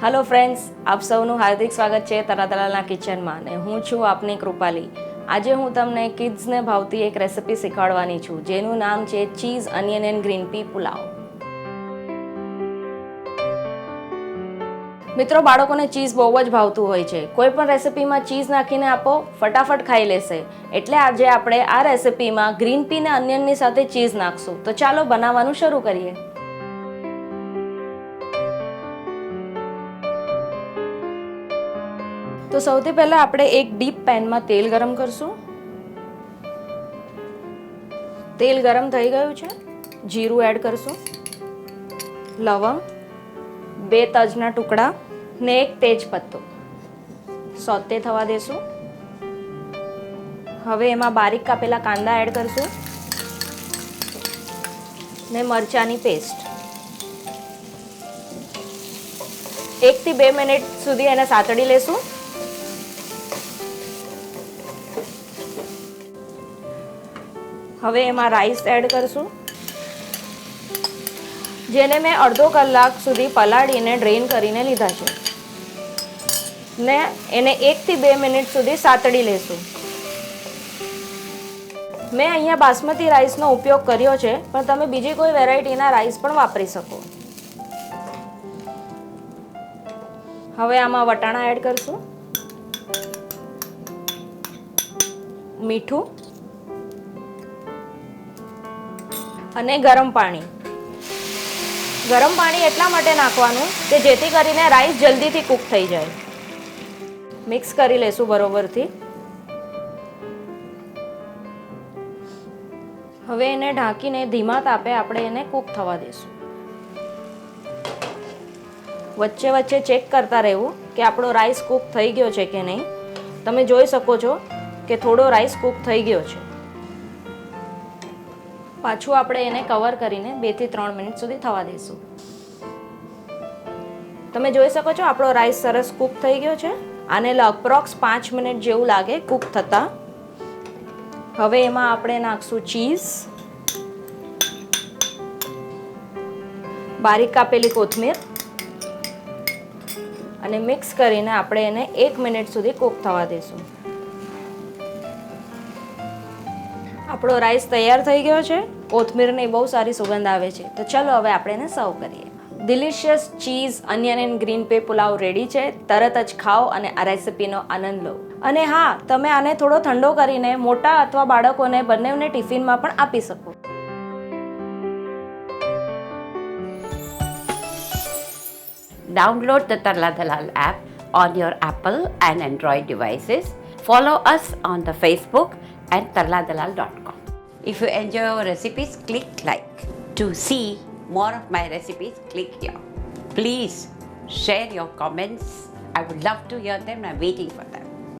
Hello friends, આપ સૌનું હાર્દિક સ્વાગત છે તરાતલાના કિચનમાં ને હું છું આપની કૃપાલી. આજે હું તમને કિડ્સને ભાવતી એક રેસિપી શીખવાડવાની છું જેનું નામ છે ચીઝ અનિયન એન્ડ ગ્રીન પી પુલાવ. મિત્રો, બાળકોને ચીઝ બહુ જ ભાવતું હોય છે. કોઈ પણ રેસિપીમાં ચીઝ નાખીને આપો, ફટાફટ ખાઈ લેશે. એટલે આજે આપણે આ રેસિપીમાં ગ્રીન પી ને અનિયનની સાથે ચીઝ નાખશું. તો ચાલો બનાવવાનું શરૂ કરીએ. તો સૌથી પહેલા આપણે એક ડીપ પેનમાં તેલ ગરમ કરશું. તેલ ગરમ થઈ ગયું છે. જીરું એડ કરશું, લવંગ, 2 તજના ટુકડા ને 1 તેજપત્તો સોતે થવા દેશું. હવે એમાં બારીક કાપેલા કાંદા એડ કરશું ને મરચાની પેસ્ટ. 1 થી 2 મિનિટ સુધી એને સાતડી લેશું. હવે એમાં રાઈસ એડ કરશું, જેને મેં અડધો કલાક સુધી પલાળીને ડ્રેઇન કરીને લીધા છે ને એને 1 થી 2 મિનિટ સુધી સાતડી લેશું. મેં અહીંયા બાસમતી રાઈસનો ઉપયોગ કર્યો છે, પણ તમે બીજી કોઈ વેરાયટીના રાઈસ પણ વાપરી શકો. હવે આમાં વટાણા એડ કરશું, મીઠું અને ગરમ પાણી. ગરમ પાણી એટલા માટે નાખવાનું કે જેથી કરીને રાઈસ જલ્દીથી કૂક થઈ જાય. મિક્સ કરી લેશું બરોબરથી. હવે એને ઢાંકીને ધીમા તાપે આપણે એને કૂક થવા દેશું. વચ્ચે વચ્ચે ચેક કરતા રહેવું કે આપણો રાઈસ કૂક થઈ ગયો છે કે નહીં. તમે જોઈ શકો છો કે થોડો રાઈસ કૂક થઈ ગયો છે. પાછું આપણે એને કવર કરીને 2 થી 3 મિનિટ સુધી થવા દઈશું. તમે જોઈ શકો છો આપણો રાઈસ સરસ કૂક થઈ ગયો છે. આને અપ્રોક્સ 5 મિનિટ જેવું લાગે કૂક થતા. હવે એમાં આપણે નાખશું ચીઝ, બારીક કાપેલી કોથમીર અને મિક્સ કરીને આપણે એને 1 મિનિટ સુધી કૂક થવા દઈશું. આપણો રાઈસ તૈયાર થઈ ગયો છે. કોથમીરની બહુ સારી સુગંધ આવે છે. તો ચલો હવે આપણે એને સર્વ કરીએ. Delicious cheese onion and green pay pulao ready છે. તરત જ ખાઓ અને આ રેસિપીનો આનંદ લો. અને હા, તમે આને થોડો ઠંડો કરીને મોટા અથવા બાળકોને બંનેને ટિફિનમાં પણ આપી શકો. Download the Tarla Dalal app on your Apple and Android devices. Follow us on the Facebook and tarladalal.com. If you enjoy our recipes, click like. To see more of my recipes, click here. Please share your comments. I would love to hear them. I'm waiting for them.